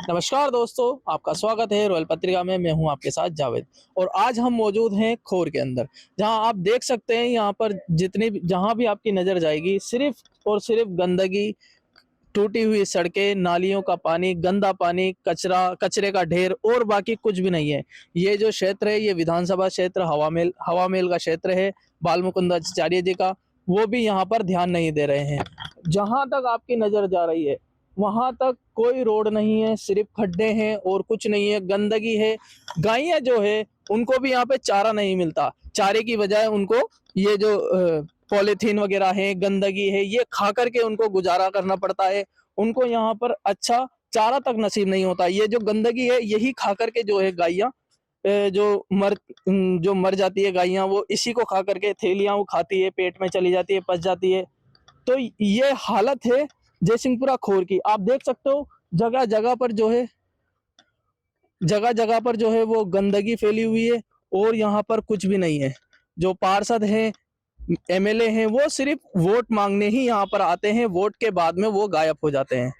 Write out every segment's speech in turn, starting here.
नमस्कार दोस्तों, आपका स्वागत है रॉयल पत्रिका में। मैं हूं आपके साथ जावेद और आज हम मौजूद हैं खोर के अंदर, जहां आप देख सकते हैं यहां पर जहां भी आपकी नजर जाएगी सिर्फ और सिर्फ गंदगी, टूटी हुई सड़कें, नालियों का पानी, गंदा पानी, कचरे का ढेर और बाकी कुछ भी नहीं है। ये जो क्षेत्र है ये विधानसभा क्षेत्र हवामेल का क्षेत्र है, बाल मुकुंदाचार्य जी का। वो भी यहाँ पर ध्यान नहीं दे रहे हैं। जहां तक आपकी नजर जा रही है वहां तक कोई रोड नहीं है, सिर्फ खड्डे हैं और कुछ नहीं है, गंदगी है। गायें जो है उनको भी यहाँ पे चारा नहीं मिलता, चारे की बजाय उनको ये जो पॉलीथीन वगैरह है, गंदगी है, ये खा करके उनको गुजारा करना पड़ता है। उनको यहाँ पर अच्छा चारा तक नसीब नहीं होता। ये जो गंदगी है यही खा करके जो है गायें जो मर जाती है गायें, वो इसी को खा करके थैलियां वो खाती है, पेट में चली जाती है, पच जाती है। तो ये हालत है जयसिंहपुरा खोर की। आप देख सकते हो जगह जगह पर जो है वो गंदगी फैली हुई है और यहाँ पर कुछ भी नहीं है। जो पार्षद हैं, एमएलए हैं, वो सिर्फ वोट मांगने ही यहाँ पर आते हैं, वोट के बाद में वो गायब हो जाते हैं।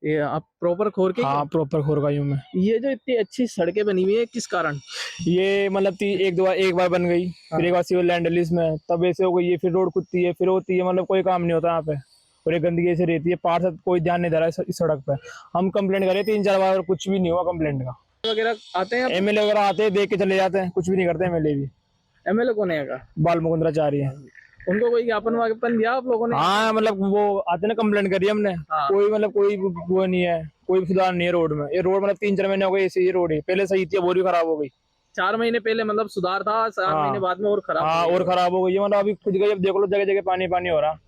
ये आप प्रॉपर खोर के? हाँ, प्रॉपर खोर का हूँ मैं। ये जो इतनी अच्छी सड़कें बनी हुई है किस कारण? ये मतलब एक बार बन गई, फिर एक बार सिविल लैंड रिलीज में तब ऐसे हो गई है, फिर रोड खुदती है, फिर होती है, मतलब कोई काम नहीं होता यहाँ पे। और ये गंदगी ऐसे रहती है, पार्षद कोई ध्यान नहीं दे रहा है इस सड़क पे। हम कंप्लेंट करे 3-4 बार और कुछ भी नहीं हुआ कंप्लेंट का। वगैरह आते हैं, एमएलए वगैरह आते हैं, देख के चले जाते हैं, कुछ भी नहीं करते एमएलए भी। एमएलए कौन है? बाल मुकुंदाचार्य। उनको कोई ज्ञापन वापन दिया आप लोगों ने? हाँ, मतलब वो आते ना, कंप्लेंट करी हमने। हाँ। कोई वो नहीं है, कोई सुधार नहीं है रोड में। ये रोड मतलब 3-4 महीने हो गए ऐसे, ये रोड है पहले सही थी, वो भी खराब हो गई। 4 महीने पहले मतलब सुधार था, 4 महीने बाद में और खराब। हाँ, और खराब हो गई है। मतलब अभी खुद गई, अब देख लो जगह जगह पानी पानी हो रहा।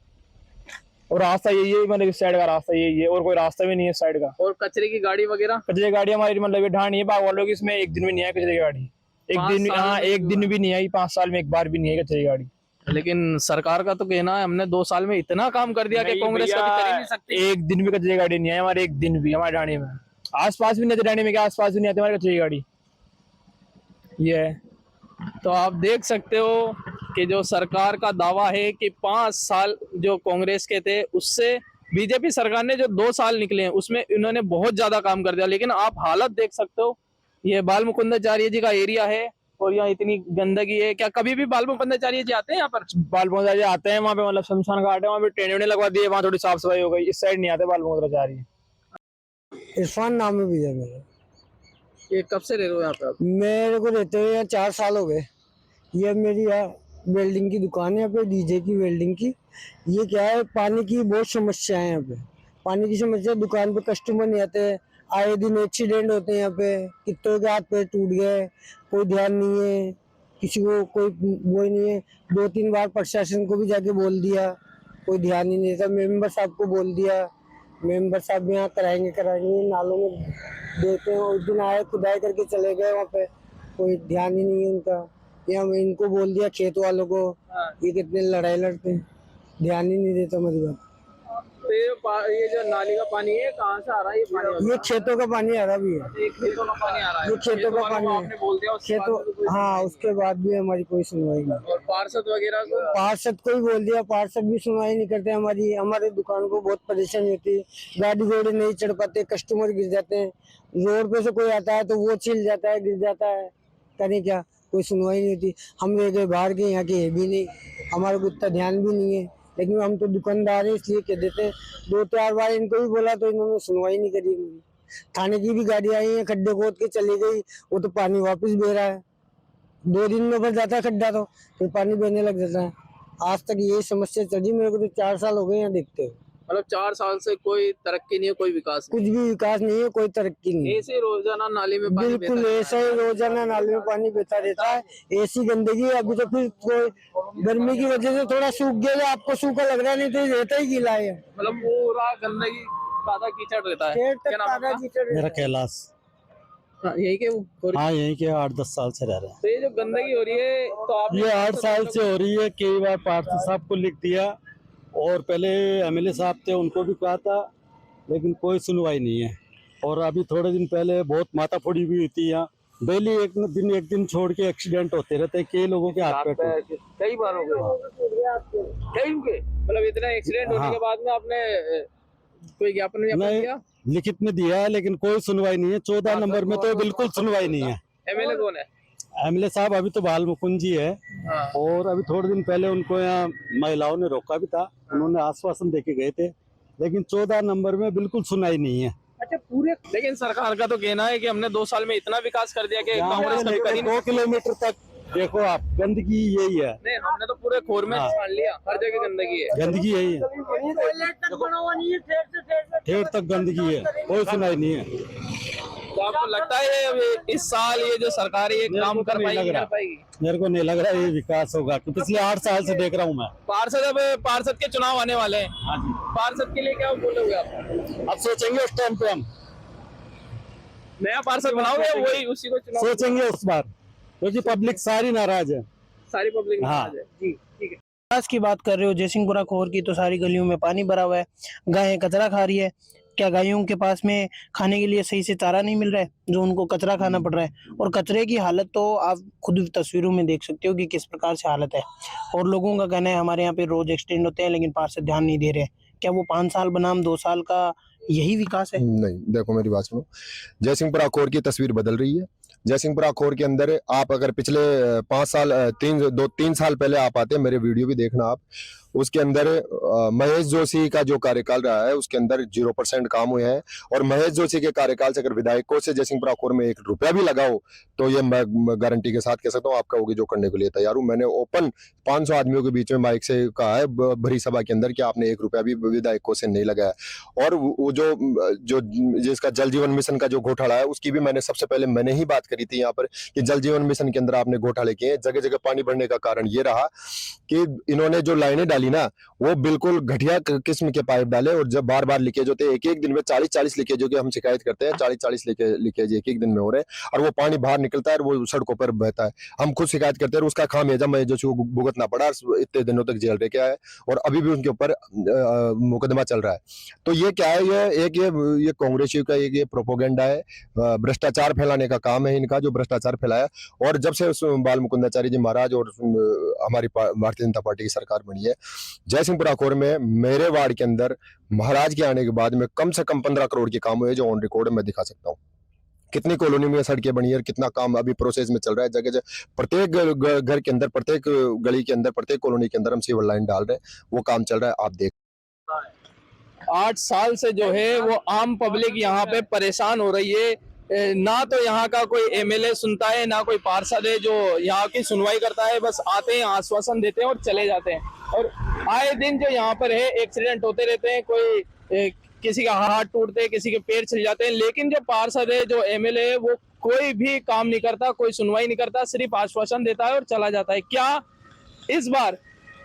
और रास्ता यही है, मतलब इस साइड का रास्ता यही है, और कोई रास्ता भी नहीं है इस साइड का। और कचरे की गाड़ी वगैरह? कचरे की गाड़ी हमारी मतलब ये ढाणी है बाग वालों की, इसमें एक दिन भी नहीं है कचरे की गाड़ी। एक दिन भी नहीं आई, 5 साल में एक बार भी नहीं है कचरे की गाड़ी। लेकिन सरकार का तो कहना है हमने 2 साल में इतना काम कर दिया कि कांग्रेस कभी कर ही नहीं सकती। एक दिन भी कचरे की गाड़ी नहीं है हमारे, एक दिन भी हमारे ढाणी में। आसपास भी नहीं, ढाणी में क्या आसपास भी नहीं आती हमारी कचरे की गाड़ी। ये है। तो आप देख सकते हो कि जो सरकार का दावा है कि 5 साल जो कांग्रेस के थे उससे बीजेपी सरकार ने जो 2 साल निकले हैं उसमें इन्होंने बहुत ज्यादा काम कर दिया। लेकिन आप हालत देख सकते हो, ये बाल मुकुंदाचार्य जी का एरिया है और यहाँ इतनी गंदगी है। क्या कभी भी बाल मुकुंदाचार्य जी आते हैं यहाँ पर? बाल मुकुंदाचार्य आते हैं वहाँ पे, मतलब शमशान घाट है वहाँ पे, टेंट लगवा दिए, वहाँ थोड़ी साफ सफाई हो गई। इस साइड नहीं आते बाल मुकुंदाचार्य। इरफान नाम है भैया मेरा। ये कब से रह रहे हो यहाँ पे आप? मेरे को रहते हुए 4 साल हो गए। ये मेरी वेल्डिंग की दुकान है यहाँ पे, डीजे की वेल्डिंग की। ये क्या है, पानी की बहुत समस्या है यहाँ पे। पानी की समस्या, दुकान पे कस्टमर नहीं आते, आए दिन एक्सीडेंट होते हैं यहाँ पे। कितनों के हाथ पैर टूट गए, कोई ध्यान नहीं है, किसी को कोई वो ही नहीं है। 2-3 बार प्रशासन को भी जाके बोल दिया, कोई ध्यान ही नहीं था। मेंबर साहब को बोल दिया, मेंबर साहब यहाँ कराएंगे, नालों में देते हैं। उस दिन आए, खुदाई करके चले गए, वहाँ पे कोई ध्यान ही नहीं है उनका। या मैं इनको बोल दिया खेत वालों को, ये कितने लड़ाई लड़ते हैं, ध्यान ही नहीं देता मेरी बात। तो ये जो नाली का पानी है कहाँ से आ रहा है? ये पानी ये खेतों का पानी आ रहा भी है। खेतों का पानी आ रहा है? ये खेतों का पानी है। आपने बोल दिया खेतों, हाँ, उसके बाद भी हमारी कोई सुनवाई नहीं। और पार्षद वगैरह को? पार्षद को ही बोल दिया, पार्षद भी सुनवाई नहीं करते हमारी। हमारे दुकान को बहुत परेशानी होती है, गाड़ी घोड़े नहीं चढ़ पाते, कस्टमर गिर जाते हैं। रोड पे से कोई आता है तो वो छिल जाता है, गिर जाता है, करें क्या? कोई सुनवाई नहीं होती। हम रह गए बाहर के, यहाँ के है भी नहीं, हमारे को इतना ध्यान भी नहीं है। लेकिन हम तो दुकानदार है इसलिए कह देते हैं। 2-4 बार इनको भी बोला तो इन्होंने सुनवाई नहीं करी। थाने की भी गाड़ी आई है, खड्डे खोद के चली गई, वो तो पानी वापस बह रहा है। 2 दिन में भर जाता है खड्डा, तो फिर पानी बहने लग जाता है। आज तक यही समस्या चली, मेरे को तो 4 साल हो गए यहाँ देखते हुए। मतलब 4 साल से कोई तरक्की नहीं है, कोई विकास कुछ भी विकास नहीं है, कोई तरक्की नहीं है। ऐसे रोजाना नाली में पानी बिल्कुल ऐसा ही रोजाना नाली में पानी बहता रहता है, ऐसी गंदगी। अभी तो फिर कोई गर्मी की वजह से थोड़ा सूख गया, आपको सूखा लग रहा, नहीं तो रहता ही गीला है। मतलब पूरा गंदगी कादा कीचड़ रहता है। क्या नाम है आपका? मेरा कैलाश। यही के? हाँ, यहीं के 8-10 साल से रह रहे हैं। तो ये जो गंदगी हो रही है तो आप ये 8 साल से हो रही है। कई बार पार्षद साहब को लिख दिया और पहले एमएलए साहब थे उनको भी कहा था, लेकिन कोई सुनवाई नहीं है। और अभी थोड़े दिन पहले बहुत माथाफोड़ी भी हुई थी यहाँ। डेली एक दिन छोड़ के एक्सीडेंट होते रहते हैं, कई लोगों के हाथ पे। कई बार हो गए? कई हो गए? मतलब इतना एक्सीडेंट होने के बाद में आपने कोई ज्ञापन नहीं, दिया? लिखित में दिया है लेकिन कोई सुनवाई नहीं है। 14 नंबर में तो बिल्कुल सुनवाई नहीं है। एमएलए कौन है? एमएलए साहब अभी तो बाल मुकुंद जी है, हाँ। और अभी थोड़े दिन पहले उनको यहाँ महिलाओं ने रोका भी था, उन्होंने आश्वासन देके गए थे, लेकिन 14 नंबर में बिल्कुल सुनाई नहीं है। अच्छा पूरे, लेकिन सरकार का तो कहना है कि हमने 2 साल में इतना विकास कर दिया कि कांग्रेस कभी कर ही नहीं। 2 किलोमीटर तक देखो आप, गंदगी यही है। नहीं, हमने तो पूरे खोर में हाँ। छान लिया, हर जगह गंदगी है। गंदगी यही है, ठेठ तक गंदगी है, कोई सुनाई नहीं है। तो आपको लगता है अभी इस साल ये जो सरकार है ये काम कर पाएगी, नहीं कर पाएगी? मेरे को नहीं लग रहा ये विकास होगा, कि पिछले 8 साल से देख रहा हूँ मैं। पार्षद के चुनाव आने वाले हैं। हाँ जी। पार्षद के लिए क्या बोलोगे आप? अब सोचेंगे उस टाइम पे, हम नया पार्षद बनाओगे या वही उसी को चुनाव? सोचेंगे उस बार, क्योंकि पब्लिक सारी नाराज है। सारी पब्लिक हाँ। नाराज है। जी ठीक है। विकास की बात कर रहे हो, जयसिंहपुरा खोर की, तो सारी गलियों में पानी भरा हुआ है, गायें कचरा खा रही है। क्या गायों के पास में खाने के लिए सही से चारा नहीं मिल रहा है, जो उनको कचरा खाना पड़ रहा है? और कचरे की हालत तो आप खुद तस्वीरों में देख सकते हो कि किस प्रकार से हालत है। और लोगों का कहना है हमारे यहाँ पे रोज एक्सीडेंट होते हैं, लेकिन पार्षद ध्यान नहीं दे रहे। क्या वो 5 साल बनाम 2 साल का यही विकास है? नहीं, देखो मेरी बात सुनो। जयसिंहपुरा खोर की तस्वीर बदल रही है। जयसिंहपुरा खोर के अंदर आप अगर पिछले 5 साल 3 साल पहले आप आते, मेरे वीडियो भी देखना आप, उसके अंदर महेश जोशी का जो कार्यकाल रहा है उसके अंदर 0% काम हुए हैं। और महेश जोशी के कार्यकाल से अगर विधायकों से जयसिंहपुरा खोर में 1 रुपया भी लगाओ तो ये मैं गारंटी के साथ कह सकता हूँ आप कहोगे जो करने के लिए तैयार हूँ। मैंने ओपन 500 आदमियों के बीच में माइक से कहा है भरी सभा के अंदर कि आपने 1 रुपया भी विधायकों से नहीं लगाया। और वो जो जिसका जल जीवन मिशन का जो घोटाला है उसकी भी सबसे पहले मैंने ही बात करी थी यहाँ पर कि जल जीवन मिशन के अंदर आपने घोटाले किए। जगह जगह पानी बढ़ने का कारण ये रहा कि इन्होंने जो लाइनें डाली ना वो बिल्कुल घटिया किस्म के पाइप डाले, और जब बार बार लीकेज होते, एक दिन में 40-40 लीकेज हो गए। हम शिकायत करते हैं 40-40 लीकेज एक दिन में हो रहे हैं, और वो पानी बाहर निकलता है और वो सड़कों पर बहता है। हम खुद शिकायत करते हैं, उसका खामियाजा मैं जो भुगतना पड़ा, इतने दिनों तक जेल रह के आया और अभी भी उनके ऊपर मुकदमा चल रहा है। तो ये क्या है, ये कांग्रेसियों का ये प्रोपोगेंडा है, भ्रष्टाचार फैलाने का काम है इनका, जो भ्रष्टाचार फैलाया। और जब से बाल मुकुंदाचार्य जी महाराज और हमारी भारतीय जनता पार्टी की सरकार बनी है, जयसिंहपुरा खोर में मेरे वार्ड के अंदर महाराज के आने के बाद में कम से कम 15 करोड़ के काम हुए, जो ऑन रिकॉर्ड मैं दिखा सकता हूँ। कितनी कॉलोनी में सड़कें बनी है और कितना काम अभी प्रोसेस में चल रहा है। जगह जगह प्रत्येक घर के अंदर, प्रत्येक गली के अंदर, प्रत्येक कॉलोनी के अंदर हम सीवर लाइन डाल रहे हैं, वो काम चल रहा है, आप देख। 8 साल से जो है वो आम पब्लिक यहाँ पे परेशान हो रही है। ना तो यहाँ का कोई एमएलए सुनता है, ना कोई पार्षद है जो यहाँ की सुनवाई करता है। बस आते हैं, आश्वासन देते हैं और चले जाते हैं। और आए दिन जो यहाँ पर है एक्सीडेंट होते रहते हैं, कोई किसी का हाथ टूटते हैं, किसी के पैर छिल जाते हैं, लेकिन जो पार्षद है, जो एमएलए है, वो कोई भी काम नहीं करता, कोई सुनवाई नहीं करता, सिर्फ आश्वासन देता है और चला जाता है। क्या इस बार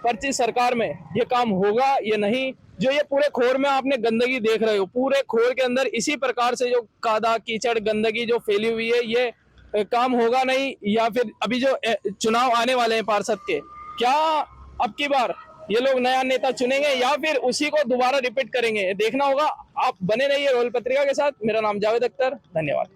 पर्ची सरकार में ये काम होगा या नहीं? जो ये पूरे खोर में आपने गंदगी देख रहे हो, पूरे खोर के अंदर इसी प्रकार से जो कादा कीचड़ गंदगी जो फैली हुई है, ये काम होगा नहीं? या फिर अभी जो चुनाव आने वाले हैं पार्षद के, क्या अब की बार ये लोग नया नेता चुनेंगे या फिर उसी को दोबारा रिपीट करेंगे? देखना होगा। आप बने रहिए रॉयल पत्रिका के साथ। मेरा नाम जावेद अख्तर, धन्यवाद।